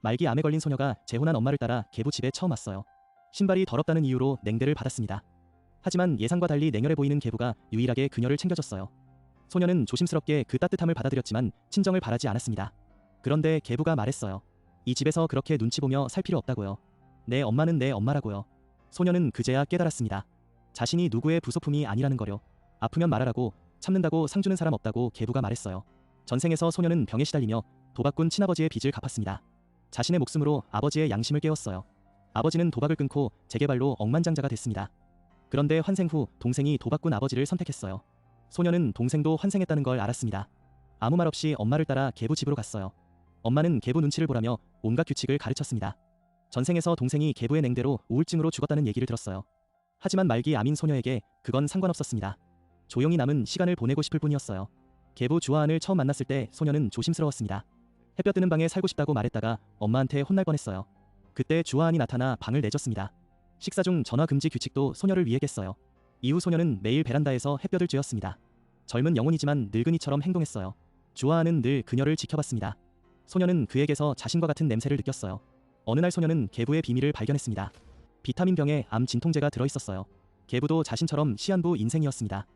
말기 암에 걸린 소녀가 재혼한 엄마를 따라 계부 집에 처음 왔어요. 신발이 더럽다는 이유로 냉대를 받았습니다. 하지만 예상과 달리 냉혈해 보이는 계부가 유일하게 그녀를 챙겨줬어요. 소녀는 조심스럽게 그 따뜻함을 받아들였지만 친정을 바라지 않았습니다. 그런데 계부가 말했어요. 이 집에서 그렇게 눈치 보며 살 필요 없다고요. 내 엄마는 내 엄마라고요. 소녀는 그제야 깨달았습니다. 자신이 누구의 부속품이 아니라는 거요. 아프면 말하라고, 참는다고 상 주는 사람 없다고 계부가 말했어요. 전생에서 소녀는 병에 시달리며 도박꾼 친아버지의 빚을 갚았습니다. 자신의 목숨으로 아버지의 양심을 깨웠어요. 아버지는 도박을 끊고 재개발로 억만장자가 됐습니다. 그런데 환생 후 동생이 도박꾼 아버지를 선택했어요. 소녀는 동생도 환생했다는 걸 알았습니다. 아무 말 없이 엄마를 따라 계부 집으로 갔어요. 엄마는 계부 눈치를 보라며 온갖 규칙을 가르쳤습니다. 전생에서 동생이 계부의 냉대로 우울증으로 죽었다는 얘기를 들었어요. 하지만 말기 암인 소녀에게 그건 상관없었습니다. 조용히 남은 시간을 보내고 싶을 뿐이었어요. 계부 주하은을 처음 만났을 때 소녀는 조심스러웠습니다. 햇볕 뜨는 방에 살고 싶다고 말했다가 엄마한테 혼날 뻔했어요. 그때 주하은이 나타나 방을 내줬습니다. 식사 중 전화 금지 규칙도 소녀를 위해 깼어요. 이후 소녀는 매일 베란다에서 햇볕을 쬐었습니다. 젊은 영혼이지만 늙은이처럼 행동했어요. 주하은은 늘 그녀를 지켜봤습니다. 소녀는 그에게서 자신과 같은 냄새를 느꼈어요. 어느 날 소녀는 계부의 비밀을 발견했습니다. 비타민병에 암 진통제가 들어있었어요. 계부도 자신처럼 시한부 인생이었습니다.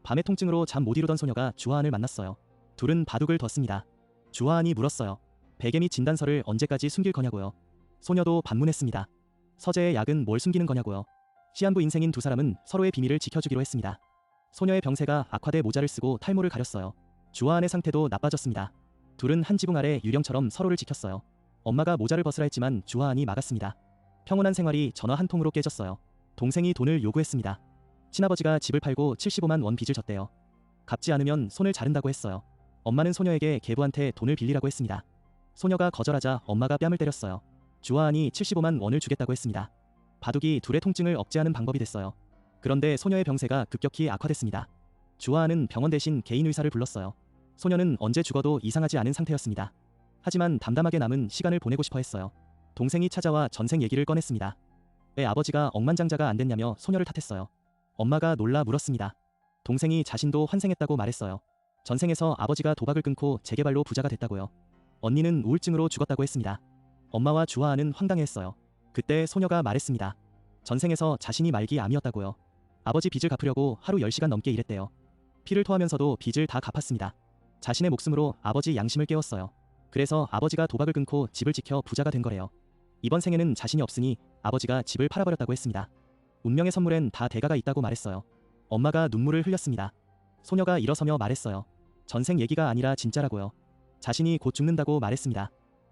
밤의 통증으로 잠 못 이루던 소녀가 주하은을 만났어요. 둘은 바둑을 뒀습니다. 주하은이 물었어요. 베개 및 진단서를 언제까지 숨길 거냐고요. 소녀도 반문했습니다. 서재의 약은 뭘 숨기는 거냐고요. 시한부 인생인 두 사람은 서로의 비밀을 지켜주기로 했습니다. 소녀의 병세가 악화돼 모자를 쓰고 탈모를 가렸어요. 주하은의 상태도 나빠졌습니다. 둘은 한 지붕 아래 유령처럼 서로를 지켰어요. 엄마가 모자를 벗으라 했지만 주하은이 막았습니다. 평온한 생활이 전화 한 통으로 깨졌어요. 동생이 돈을 요구했습니다. 친아버지가 집을 팔고 75만 원 빚을 졌대요. 갚지 않으면 손을 자른다고 했어요. 엄마는 소녀에게 계부한테 돈을 빌리라고 했습니다. 소녀가 거절하자 엄마가 뺨을 때렸어요. 주하은이 75만 원을 주겠다고 했습니다. 바둑이 둘의 통증을 억제하는 방법이 됐어요. 그런데 소녀의 병세가 급격히 악화됐습니다. 주하은은 병원 대신 개인 의사를 불렀어요. 소녀는 언제 죽어도 이상하지 않은 상태였습니다. 하지만 담담하게 남은 시간을 보내고 싶어 했어요. 동생이 찾아와 전생 얘기를 꺼냈습니다. 왜 아버지가 억만장자가 안 됐냐며 소녀를 탓했어요. 엄마가 놀라 물었습니다. 동생이 자신도 환생했다고 말했어요. 전생에서 아버지가 도박을 끊고 재개발로 부자가 됐다고요. 언니는 우울증으로 죽었다고 했습니다. 엄마와 주하은은 황당해했어요. 그때 소녀가 말했습니다. 전생에서 자신이 말기 암이었다고요. 아버지 빚을 갚으려고 하루 10시간 넘게 일했대요. 피를 토하면서도 빚을 다 갚았습니다. 자신의 목숨으로 아버지 양심을 깨웠어요. 그래서 아버지가 도박을 끊고 집을 지켜 부자가 된 거래요. 이번 생에는 자신이 없으니 아버지가 집을 팔아버렸다고 했습니다. 운명의 선물엔 다 대가가 있다고 말했어요. 엄마가 눈물을 흘렸습니다. 소녀가 일어서며 말했어요. 전생 얘기가 아니라 진짜라고요. 자신이 곧 죽는다고 말했습니다.